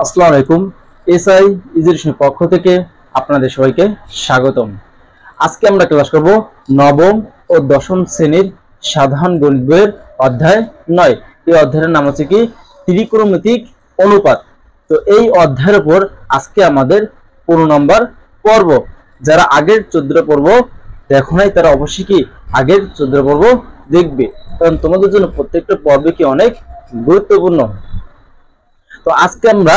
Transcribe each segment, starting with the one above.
আসসালামু আলাইকুম। এসআই এডুকেশনের পক্ষ থেকে আপনাদের সবাইকে স্বাগতম। আজকে আমরা ক্লাস করব নবম ও দশম শ্রেণীর সাধারণ গণিত বইয়ের অধ্যায় 9। এই অধ্যায়ের নাম হচ্ছে কি ত্রিকোণমিতিক অনুপাত। তো এই অধ্যায়ের উপর আজকে আমাদের 15 নম্বর পর্ব। যারা আগের 14 পর্ব দেখো নাই তারা অবশ্যই কি আগের 14 পর্ব দেখবে, কারণ তোমাদের জন্য প্রত্যেকটা পর্ব কি অনেক গুরুত্বপূর্ণ। তো আজকে আমরা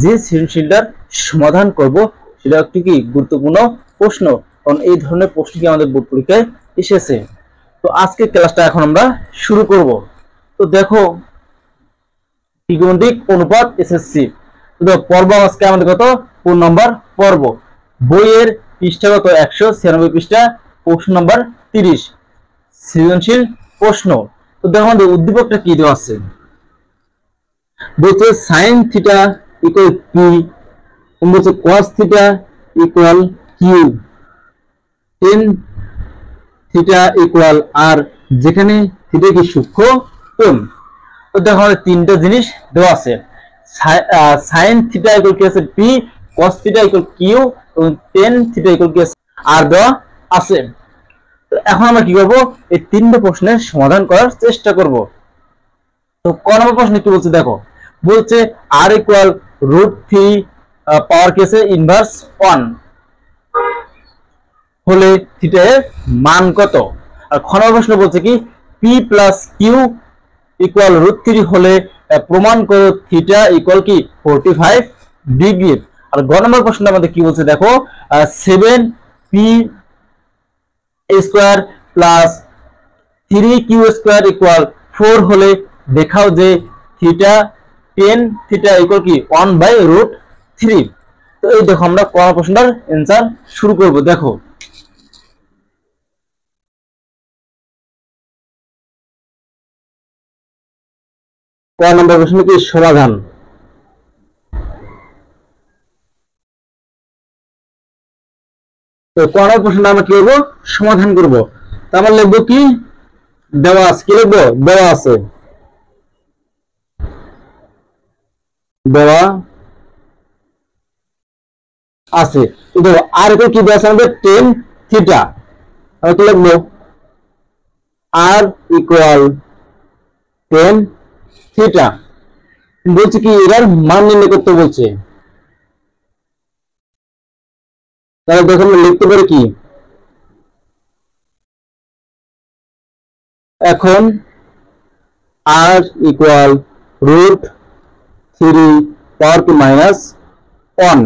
যে সৃজনশীলটার সমাধান করব সেটা একটি কি গুরুত্বপূর্ণ প্রশ্ন, কারণ এই ধরনের প্রশ্ন কি আমাদের বোর্ড পরীক্ষায় এসেছে। তো আজকে ক্লাসটা এখন আমরা শুরু করব। তো দেখো ত্রিকোণমিতিক অনুপাত এসএসসি, তো পর্ব আজকে আমাদের কত 15 নম্বর পর্ব। বইয়ের পৃষ্ঠা কত 196 পৃষ্ঠা, প্রশ্ন নম্বর 30, সৃজনশীল প্রশ্ন। তো দেখো আমাদের উদ্দীপকটা কি দেওয়া আছে, বলছে সাইন থিটা ইকুয়াল পি, বলছে cos theta equal Q, tan theta equal R, যেখানে থিটা কি সূক্ষ্ম কোণ। তো দেখো আমাদের তিনটা জিনিস দেওয়া আছে, সাইন থিটা ইকুয়াল কি আছে p, cos theta equal q এবং টেন থিটা ইকুয়াল কি আছে আর দেওয়া আছে। তো এখন আমরা কি করব, এই তিনটা প্রশ্নের সমাধান করার চেষ্টা করব। তো ক নম্বর প্রশ্ন কি বলছে দেখো, বলছে আর ইকুয়াল √3 পাওয়ার কেসে ইনভার্স 1 হলে থিটা এর মান কত। আর খ নম্বর প্রশ্ন বলছে কি পি প্লাস কিউ ইকুয়াল √3 হলে প্রমাণ করো থিটা ইকুয়াল কি 45 ডিগ্রি। আর গ নম্বর প্রশ্নটা আমাদের কি বলছে দেখো, 7p square plus 3q square equal 4 হলে দেখাও যে থিটা টেন থিটা ইকুয়াল কি 1/√3। তো এই দেখো আমরা ক প্রশ্নটার অ্যানসার শুরু করব। দেখো ক নম্বর প্রশ্ন কি সমাধান। তো ক নম্বর প্রশ্নটা আমরা কি করবো, সমাধান করব। তো আমরা লিখবো কি দেওয়া আছে, কি লিখবো দেওয়া আছে, দেওয়া আছে। তো দেখো আর এখানে কি দেওয়া আছে আমাদের টেন থিটা, আমরা কি লিখবো আর ইকুয়াল টেন থিটা। বলছে কি এর মান নির্ণয় করতে বলছে, তাহলে দেখো আমরা লিখতে পারি কি এখন আর ইকুয়াল √3 পাওয়ার কি -1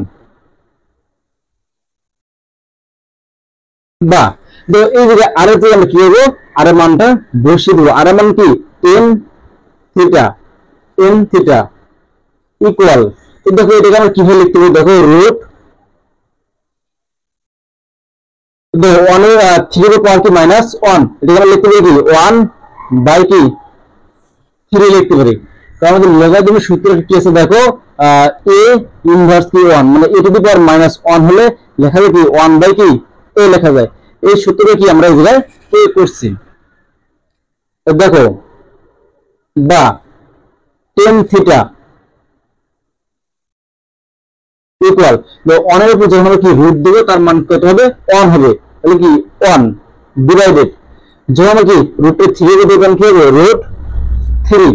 বা এই জায়গায় আর এর জায়গায় আমরা কি করবো, আর এর মানটা বসিয়ে দেবো। আর এর মান কি tan theta, ten theta equal, দেখো এটাকে আমরা কিভাবে লিখতে পারি, দেখো √1 এর 3 এর পাওয়ার কি -1, এটাকে আমরা লিখতে পারি কি 1 বাই কি 3 লিখতে পারি। তো আমাদের লগারিদমের সূত্র কি আছে দেখো, a ইনভার্স কি 1 মানে a টু দি পাওয়ার -1 হলে লেখা যায় কি 1 বাই কি a লেখা যায়। এই সূত্রটা কি আমরা এই জায়গায় প্রয়োগ করছি। দেখো বা টেন থিটা ইকুয়াল 1 এর উপর যখন আমরা কি রুট দেবো তার মান কত হবে 1 হবে, তাহলে কি 1 ডিভাইডেড যখন আমরা কি √3 এর দেবো কি হবে √3।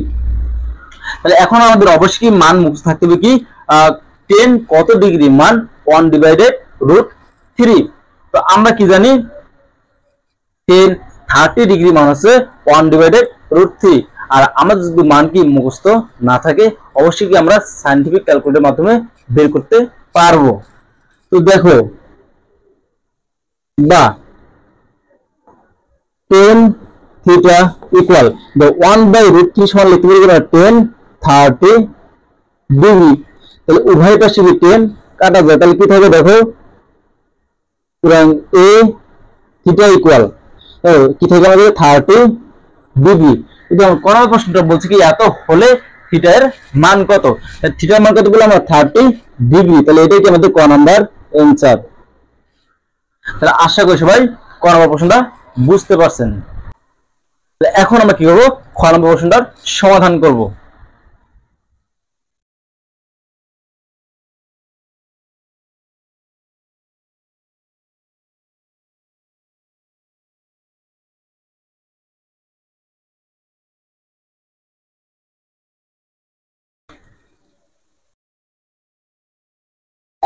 তাহলে এখন আমাদের অবশ্যই মান মুখস্থ থাকতে হবে কি 10 কত ডিগ্রি মান 1/√3। তো আমরা কি জানি 10 30 ডিগ্রি মান হচ্ছে 1/√3। আর আমাদের যদি মান কি মুখস্থ না থাকে অবশ্যই কি আমরা সায়েন্টিফিক ক্যালকুলেটরের মাধ্যমে বের করতে পারবো। তো দেখো বা 10 থিটা ইকুয়াল 1/√3 সমান লিখতে পারি 10 30 ডিগ্রি। তাহলে উভয় পাশে কি 10 কাটা যায়, তাহলে কি থাকবে দেখো সুতরাং a থিটা ইকুয়াল কি থাকে আমাদের 30 ডিগ্রি। এবং কোন প্রশ্নটা বলছে কি এত হলে থিটা এর মান কত, থিটার মান কত বলে আমরা 30 ডিগ্রি। তাহলে এটাই কি আমাদের ক নাম্বার অ্যানসার। তাহলে আশা করি সবাই ক নাম্বার প্রশ্নটা বুঝতে পারছেন। এখন আমরা কি করব, খ নম্বর প্রশ্নটার সমাধান করব।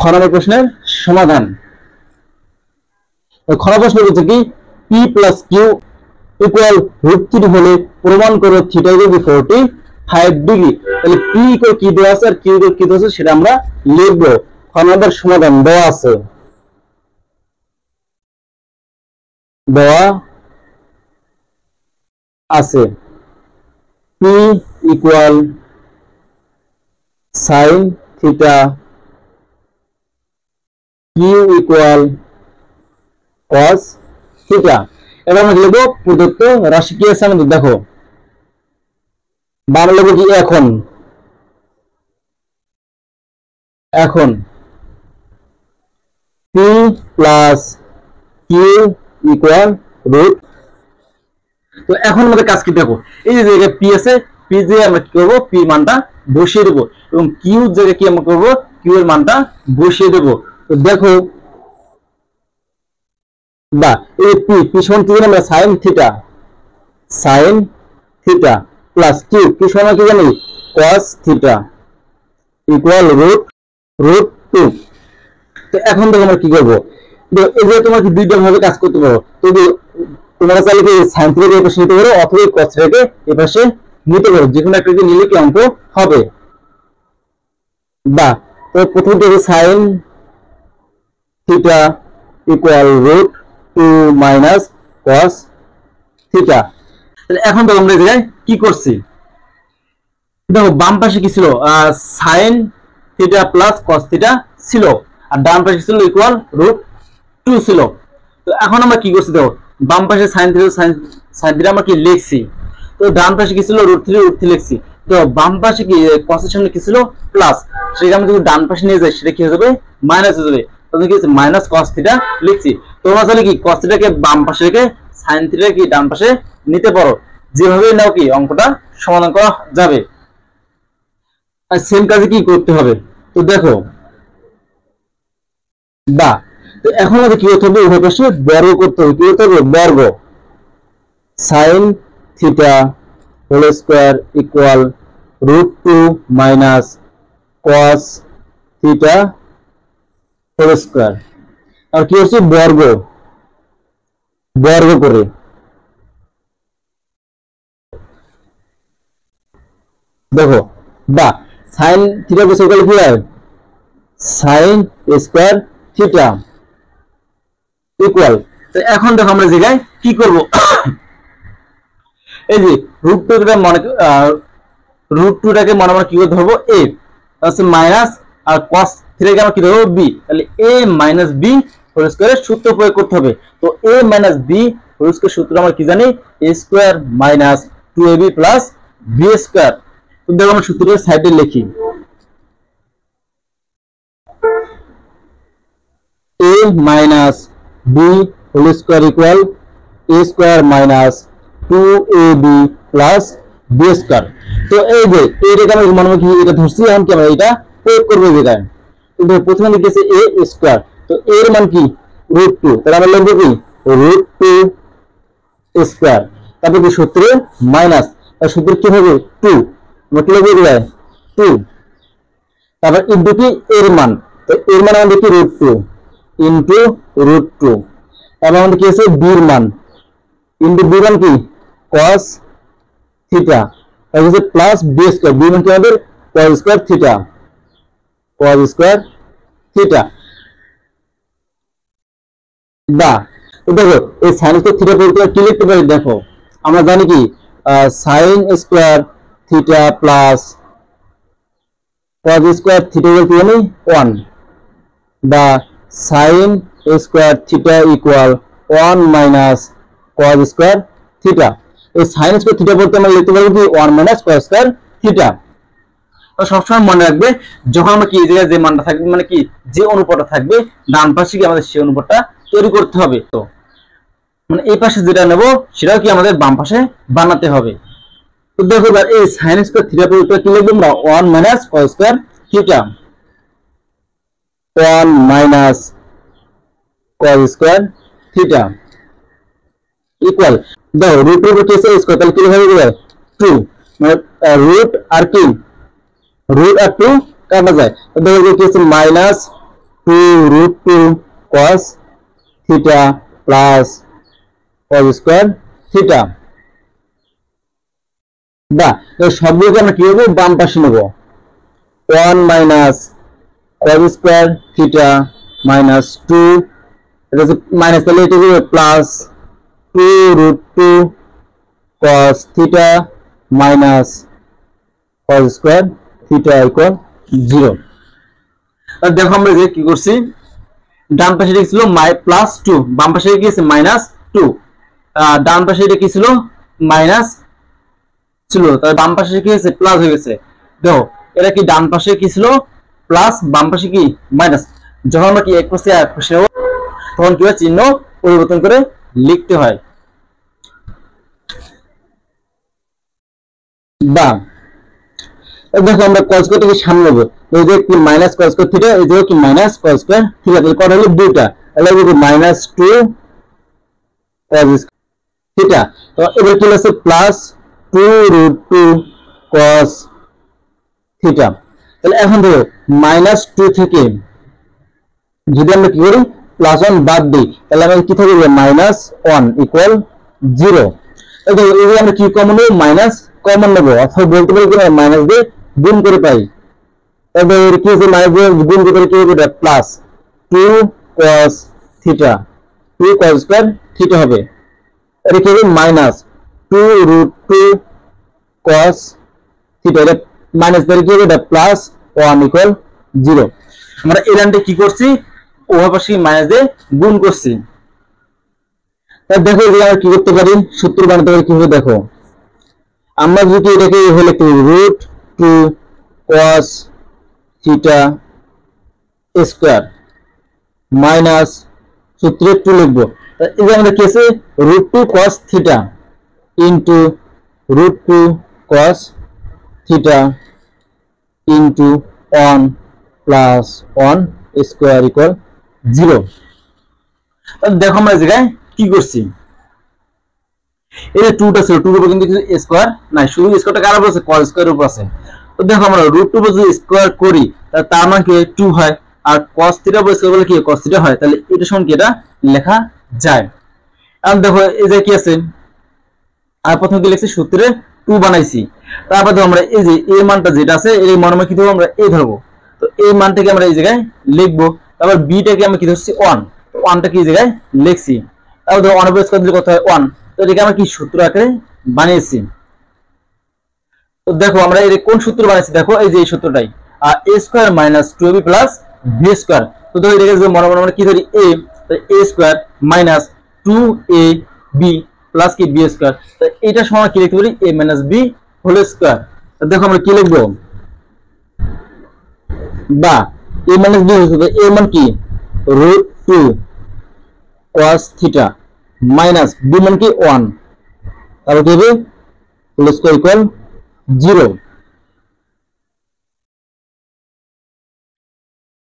খ নম্বর প্রশ্নের সমাধান। খ নম্বর প্রশ্ন বলছে কি p প্লাস কিউ ইকুয়াল √3 হলে প্রমাণ করো থিটা ইকুয়াল 45 ডিগ্রি। তাহলে p ইকুয়াল কি দেওয়া আছে আর q ইকুয়াল কি দেওয়া আছে সেটা আমরা লিখব। খ নম্বর সমাধান দেওয়া আছে, p equal sin theta, q equal cos theta. এবার আমরা লিখব প্রদত্ত রাশি কি আছে আমাদের, দেখো বাংলা লিখব কি এখন p প্লাস q ইকুয়াল √। তো এখন আমাদের কাজ কি, দেখো এই যে জায়গায় p আছে, p দিয়ে আমরা কি করব, p মানটা বসিয়ে দেব এবং q জায়গায় কি আমরা করব, q এর মানটা বসিয়ে দেব। তো দেখো বা এই p সমান কি জানি আমরা sin থিটা প্লাস q সমান কি জানি cos থিটা ইকুয়াল √2। তো এখন দেখো আমরা কি করব, এই যে তোমার কি দুইটা ভাবে কাজ করতে পারো। তো তোমরা চাইলে কি sin থিটাকে এই পাশে নিতে পারো অথবা cos থিটাকে এই পাশে নিতে পারো, যে কোনো একটা নিলে কি অঙ্ক হবে। বা তো প্রথমে দেখো sin theta equal √2 minus cos theta. তাহলে এখন তো আমরা এই জায়গায় কি করছি, দেখো বাম পাশে কি ছিল, sin theta plus cos theta ছিল আর ডান পাশে ছিল ইকুয়াল √2 ছিল। তো এখন আমরা কি করছি, দেখো বাম পাশে sin থিটা আমরা কি লিখছি, তো ডান পাশে কি ছিল √3 লিখছি। তো বাম পাশে কি cos এর সামনে কি ছিল প্লাস, সেটা আমরা যদি ডান পাশে নিয়ে যাই সেটা কি হয়ে যাবে মাইনাস হয়ে যাবে। তখন কি মাইনাস cos থিটা লিখছি। তোমরা চাইলে কি cos থিটাকে বাম পাশে রেখে sin থিটাকে কি ডান পাশে নিতে পারো, যেভাবে নাও কি অঙ্কটা সমাধান করা যাবে। আর সেম কাজে কি করতে হবে, তো দেখো বা তো এখন আমাদের কি করতে হবে, উভয় পাশে বর্গ করতে হবে। কি করতে হবে, বর্গ। sin theta whole square equal √2 minus cos theta whole square. আর কি হচ্ছে বর্গ করে, দেখো বা sin থিটা বসে গেলে কি হয়, sin স্কয়ার থিটা ইকুয়াল। তো এখন দেখো আমরা জায়গায় কি করব, এই যে √2টাকে মনে মনে কি করে ধরবো a, তাহলে মাইনাস আর cos থিটাকে আমরা কি ধরবো b, তাহলে a মাইনাস b হোল স্কয়ারের সূত্র প্রয়োগ করতে হবে। তো a minus b whole square সূত্র আমরা কি জানি, a square minus 2ab plus b square. তো দেখো আমরা সূত্রের সাইডে লিখি, a minus b whole square equal a square minus 2ab plus b square. তো এই যে এইটাকে আমরা মনে মনে এটা ধরছি, এখন কি আমরা এটা প্রয়োগ করব এই জায়গায়। কিন্তু প্রথমে লিখেছে a স্কয়ার, তো এর মান কি √2, তাহলে আমরা লিখব কি √2 স্কয়ার, তারপর কি সূত্রে মাইনাস, আর সূত্র কি হবে 2, আমরা কি লিখব 2, তারপর ইনটু কি এর মান, তো এর মান আমরা কি √2 ইনটু √2, তারপর আমাদের কি আছে b এর মান ইনটু b মান কি cos থিটা, তারপর হচ্ছে প্লাস b স্কয়ার, b মান কি আমাদের cos স্কয়ার থিটা। বা দেখো এই sin স্কয়ার থিটা বলতে কি লিখতে পারি, দেখো আমরা জানি কি sin square theta plus cos square theta বলতে জানি 1, বা sin square theta equal 1 minus cos square theta. এই sin স্কয়ার থিটা বলতে আমরা লিখতে পারি কি 1 মাইনাস cos স্কয়ার থিটা। তো সবসময় মনে রাখবে যখন আমরা কি এই জায়গায় যে মানটা থাকবে, মানে কি যে অনুপাতটা থাকবে ডান পাশে কি আমাদের সেই অনুপাতটা তৈরি করতে হবে। তো মানে এই পাশে যেটা নেব সেটাও কি আমাদের বাম পাশে বানাতে হবে। তো দেখো এবার এই sin স্কয়ার থিটা বলতে কি লিখব আমরা 1 minus cos square theta, 1 minus cos square theta equal, দেখো √2 এর কেসে স্কয়ার তাহলে কি হবে 2, মানে √2 কাটা যায়। তো দেখো কি আছে minus 2√2 cos theta plus cos square theta. বা এই সবগুলোকে আমরা কি করব, বাম পাশে নেব। 1 minus cos square theta minus 2, এটা হচ্ছে মাইনাস, তাহলে এটা হবে plus 2√2 cos theta minus cos square theta equal 0। আর দেখো আমরা যে কি করছি, ডান পাশে এটা ছিল প্লাস 2, বাম পাশে কি আছে মাইনাস 2। ডান পাশে এটা কি ছিল মাইনাস ছিল, তাহলে বাম পাশে কি হয়েছে প্লাস হয়ে গেছে। দেখো এটা কি ডান পাশে কি ছিল প্লাস, বাম পাশে কি মাইনাস। যখন আমরা কি এক পাশে এক পাশে তখন কি হয়, চিহ্ন পরিবর্তন করে লিখতে হয়। বা দেখো আমরা cos স্কয়ার থেকে সামনে নেব, এই যে কি মাইনাস cos স্কয়ার থিটা, এই যে কি মাইনাস cos স্কয়ার থিটা, তাহলে কত হলো দুইটা, তাহলে এই যে মাইনাস 2 cos থিটা। তো এবার কি আছে প্লাস 2√2 cos থিটা। তাহলে এখন দেখো মাইনাস 2 থেকে যদি আমরা কি করি প্লাস 1 বাদ দিই, তাহলে আমাদের কি থাকবে মাইনাস 1 ইকুয়াল 0। তাহলে এই যে আমরা কি কমন নেব, মাইনাস কমন নেব, অথবা বলতে পারি কি মাইনাস দিয়ে গুণ করে পাই। তাহলে এর কি আছে মাইনাস দিয়ে গুণ করে কি হবে, plus 2 cos theta 2 cos square theta হবে। এটা কি হবে মাইনাস 2√2 cos থিটা, এটা মাইনাস দিয়ে কি হবে প্লাস 1 ইকুয়াল 0। আমরা এই লাইনটা কি করছি, উভয় পাশে মাইনাস দিয়ে গুণ করছি। তাহলে দেখো যে আমরা কি করতে পারি, সূত্র বানাতে পারি কিভাবে। দেখো আমরা যদি এটাকে এভাবে লিখতে পারি √2 cos থিটা স্কয়ার মাইনাস সূত্রে 2 লিখবো। এই যে আমরা কি আছে √2 cos theta into √2 cos theta into 1 plus 1 square equal 0। দেখো আমরা এই জায়গায় কি করছি, এই যে 2টা ছিল, 2 এর উপর কিন্তু স্কয়ার নাই, শুধু স্কয়ারটা কার উপর আছে, cos স্কয়ারের উপর আছে। তো দেখো আমরা √2 উপর যদি স্কয়ার করি তাহলে তার মান কি 2 হয়, আর cos থিটা উপর স্কয়ার করলে কি cos থিটা হয়, তাহলে এটা সমান কি এটা লেখা যায়। এখন দেখো এই যে কি আছে, আর প্রথমে কি লিখছি সূত্রে 2 বানাইছি, তারপর দেখো আমরা এই যে এই মানটা যেটা আছে এই মান কি ধরবো, আমরা এই ধরবো। তো এই মানটাকে আমরা এই জায়গায় লিখবো, তারপর b টাকে আমরা কি ধরছি 1, তো 1টা কি এই জায়গায় লিখছি। তারপর দেখো 1 উপর স্কয়ার দিলে কত হয় 1, তো এটাকে আমরা কি সূত্র আকারে বানিয়েছি। তো দেখো আমরা এর কোন সূত্র বানাইছি, দেখো এই যে এই সূত্রটাই, a square minus 2ab plus b square. তো দেখো এটাকে যদি মনে মনে আমরা কি ধরি a, তো a square minus 2ab plus কি b স্কয়ার, তো এটা সমান কি লিখতে পারি a minus b whole square. তো দেখো আমরা কি লিখবো, বা a মাইনাস b হবে, a মান কি √2 cos থিটা মাইনাস b মান কি 1, তাহলে কি হবে হোল স্কয়ার ইকুয়াল 0।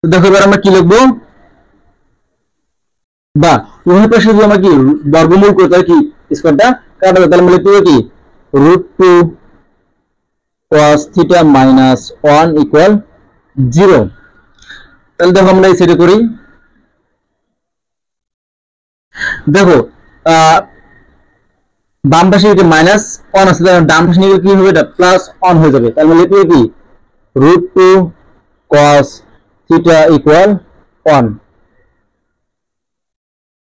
তো দেখো এবার আমরা কি লিখবো, বা উভয় পাশে যদি আমরা কি বর্গমূল করি তাহলে কি স্কয়ারটা কাটা যাবে, তাহলে আমরা লিখতে পারি কি √2 cos থিটা মাইনাস 1 ইকুয়াল 0। তাহলে দেখো আমরা এই সাইডে করি, দেখো বাম পাশে এটা মাইনাস 1 আছে, তাহলে ডান পাশে নিয়ে কি হবে, এটা প্লাস 1 হয়ে যাবে। তাহলে আমরা লিখতে পারি কি √2 cos থিটা ইকুয়াল 1।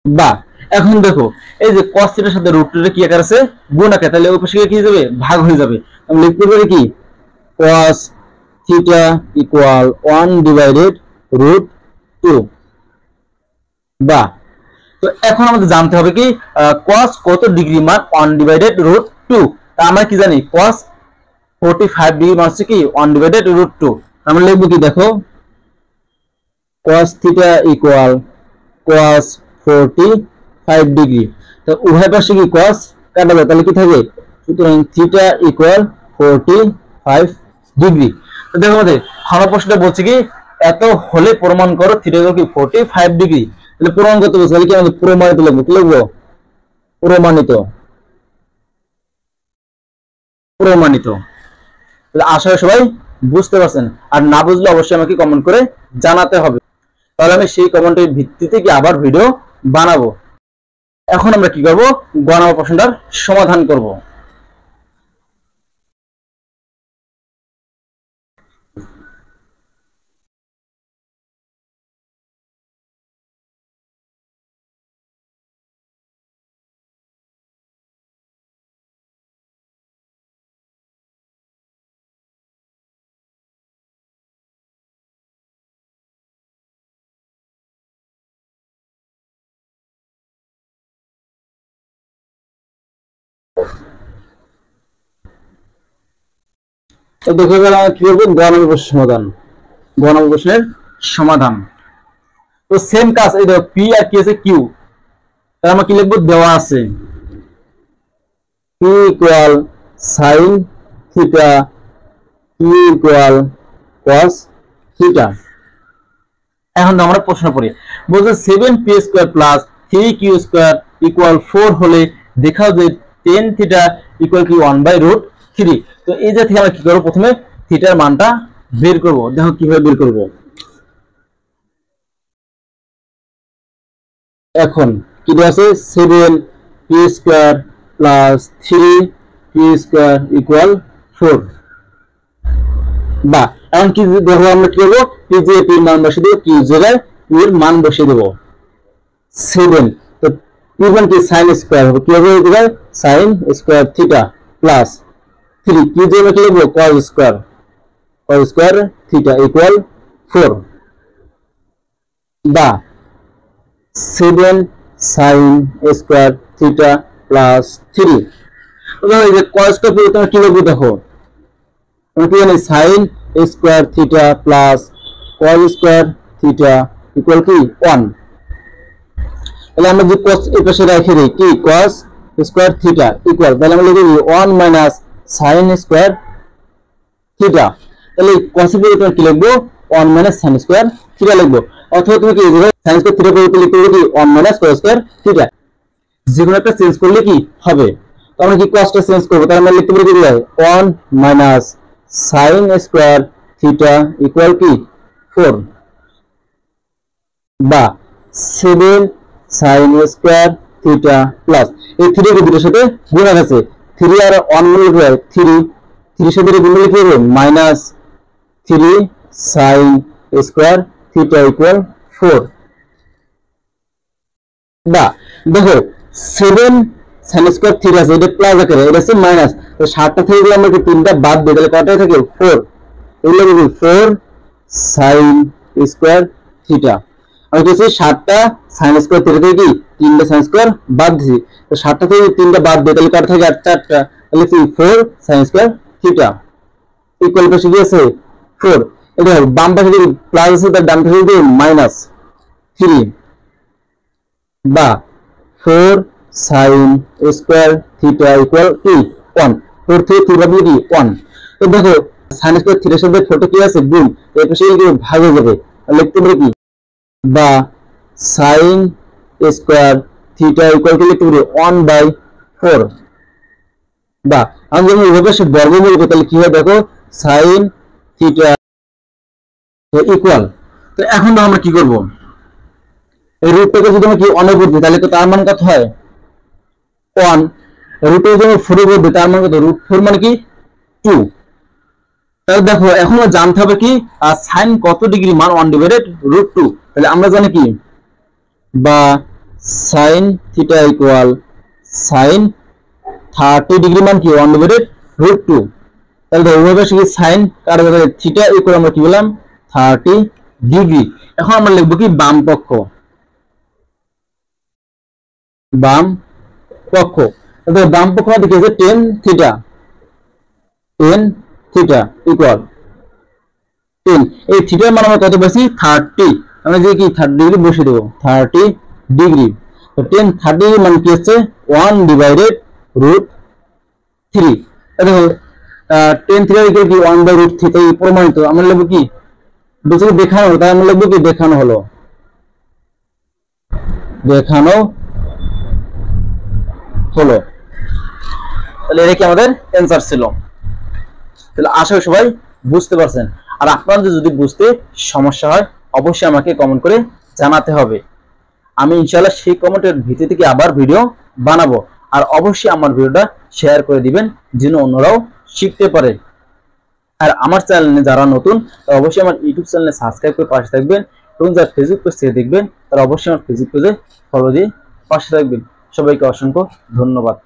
বা এখন দেখো এই যে cos থিটার সাথে √2 এর কি আকার আছে, গুণ আকার, তাহলে ওই পাশে কি হয়ে যাবে ভাগ হয়ে যাবে। আমরা লিখতে পারি কি cos থিটা ইকুয়াল 1 ডিভাইডেড √2। বা তো এখন আমাদের জানতে হবে কি cos কত ডিগ্রি মান 1 ডিভাইডেড √2। তা আমরা কি জানি cos 45 ডিগ্রি মান হচ্ছে কি 1 ডিভাইডেড √2। আমরা লিখব কি দেখো cos theta equal cos 45 degree, তো উভয় পাশে কি cos কাটা যায়, তাহলে কি থাকবে, সুতরাং থিটা ইকুয়াল 45 ডিগ্রি। তো দেখো আমাদের খাওয়া প্রশ্নটা বলছে কি এত হলে প্রমাণ করো থিটা ইকুয়াল কি 45 ডিগ্রি। তাহলে প্রমাণ করতে বলছে, তাহলে কি আমাদের প্রমাণিত লিখবো, কি লিখবো প্রমাণিত, প্রমাণিত। তাহলে আশা করি সবাই বুঝতে পারছেন, আর না বুঝলে অবশ্যই আমাকে কমেন্ট করে জানাতে হবে। তাহলে আমি সেই কমেন্টের ভিত্তিতে কি আবার ভিডিও বানাবো। এখন আমরা কি করব, গ নম্বর প্রশ্নটার সমাধান করব। তো দেখো এবার আমরা কি করব, গ নম্বর প্রশ্নের সমাধান। গ নম্বর প্রশ্নের সমাধান তো সেম কাজ, এই দেখো পি আর কি আছে কিউ, তার আমরা কি লিখবো, দেওয়া আছে p equal sine theta, q equal cos theta. এখন আমরা প্রশ্ন পড়ি, বলছে 7p square plus 3q square equal 4 হলে দেখাও যে tan থিটা ইকুয়াল কি 1/√3। তো এই যে থেকে আমরা কি করব, প্রথমে থিটার মানটা বের করব। দেখো কিভাবে বের করব। এখন কি দেওয়া আছে, 7p square plus 3q square equal 4। বা এখন কি দেখো আমরা কি করব, p যে p এর মান বসিয়ে দেব, q জায়গায় q এর মান বসিয়ে দেব 7। তো p মান কি sin স্কয়ার হবে, কি হবে এই জায়গায় sin square theta plus 3 q জায়গায় কি লিখব, cos স্কয়ার থিটা ইকুয়াল 4। বা 7 sin স্কয়ার থিটা প্লাস 3। তাহলে এই যে cos স্কয়ার পুরো কি লিখব, দেখো আমরা কি জানি sin square theta plus cos square theta equal কি 1। তাহলে আমরা যে cos এর পাশে রেখে দেই কি cos স্কয়ার থিটা ইকুয়াল, তাহলে আমরা লিখব 1 মাইনাস sin স্কয়ার থিটা। তাহলে cos এর পরিবর্তে কি লিখব, 1 মাইনাস sin স্কয়ার থিটা লিখব। অথবা তুমি কি লিখবে, sin স্কয়ার থিটা পরিবর্তে লিখতে কি 1 মাইনাস cos স্কয়ার থিটা, যেকোনো একটা চেঞ্জ করলে কি হবে। তো আমরা কি cos টা চেঞ্জ করব, তাহলে আমরা লিখতে পারি কি 1 minus sin square theta equal কি 4। বা 7 sin স্কয়ার থিটা প্লাস এই 3 কে দুটোর সাথে গুণ আছে, 3 আর 1 গুণ লিখলে 3 3 সাথে গুণ লিখলে minus 3 sin square theta equal 4। বা দেখো 7 sin স্কয়ার থিটা আছে, এটা প্লাস আকারে, এটা হচ্ছে মাইনাস। তো 7টা থেকে যদি আমরা 3টা বাদ দিই তাহলে কতটা থাকে 4। এগুলো কি 4 sin স্কয়ার থিটা। আমি বলছি 7টা sin স্কয়ার থিটা থেকে কি 3টা sin স্কয়ার বাদ দিছি। তো 7টা থেকে 3টা বাদ দিই তাহলে কত থাকে 4টা, তাহলে কি 4 sin স্কয়ার থিটা ইকুয়াল পাশে কি আছে 4। এটা বাম পাশে যদি প্লাস আছে তার ডান পাশে যদি মাইনাস 3। বা 4 sin স্কয়ার থিটা ইকুয়াল কি 1। 4 থেকে 3 বাদ দিলে কি 1। তো দেখো sin স্কয়ার থিটার সাথে 4 কি আছে গুণ, এর পাশে কি ভাগ হয়ে যাবে, লিখতে পারি কি বা sin স্কয়ার থিটা ইকুয়াল কি লিখতে পারি 1/4। বা আমি যখন এই পাশে বর্গমূল করব তাহলে কি হয়, দেখো sin থিটা ইকুয়াল। তো এখন আমরা কি করব, এই রুটটাকে যদি আমরা কি 1 এ বদলি তাহলে তো তার মান কত হয় 1। রুটে যদি 4 এ বদলি তার মান কত, √4 মানে কি 2। তাহলে দেখো এখন জানতে হবে কি sin কত ডিগ্রি মান 1/√2। তাহলে আমরা জানি কি বা sin theta equal sin 30 degree মান কি 1/√2। তাহলে দেখো ওইভাবে কি sin কার থিটা ইকুয়াল আমরা কি বললাম 30 ডিগ্রি। এখন আমরা লিখব কি বাম পক্ষ, বাম পক্ষ। তাহলে বাম পক্ষ দিকে আছে tan থিটা ইকুয়াল 10। এই থিটার মান আমরা কত পাইছি 30, আমরা যে কি 30 ডিগ্রি বসিয়ে দেব 30 ডিগ্রি। তো tan 30 মান কি হচ্ছে 1/√3। দেখো tan থিটা ইকুয়াল কি 1/√3, তাই প্রমাণিত। আমরা লিখব কি বলছি দেখানো, তাই আমরা লিখব কি দেখানো হলো, দেখানো হলো। তাহলে এটা কি আমাদের অ্যানসার ছিল। তাহলে আশা করি সবাই বুঝতে পারছেন। আর আপনাদের যদি বুঝতে সমস্যা হয় অবশ্যই আমাকে কমেন্ট করে জানাতে হবে। আমি ইনশাআল্লাহ সেই কমেন্টের ভিত্তি থেকে আবার ভিডিও বানাবো। আর অবশ্যই আমার ভিডিওটা শেয়ার করে দিবেন যেন অন্যরাও শিখতে পারে। আর আমার চ্যানেলে যারা নতুন তারা অবশ্যই আমার ইউটিউব চ্যানেলে সাবস্ক্রাইব করে পাশে থাকবেন, এবং যারা ফেসবুক পেজ থেকে দেখবেন তারা অবশ্যই আমার ফেসবুক পেজে ফলো দিয়ে পাশে থাকবেন। সবাইকে অসংখ্য ধন্যবাদ।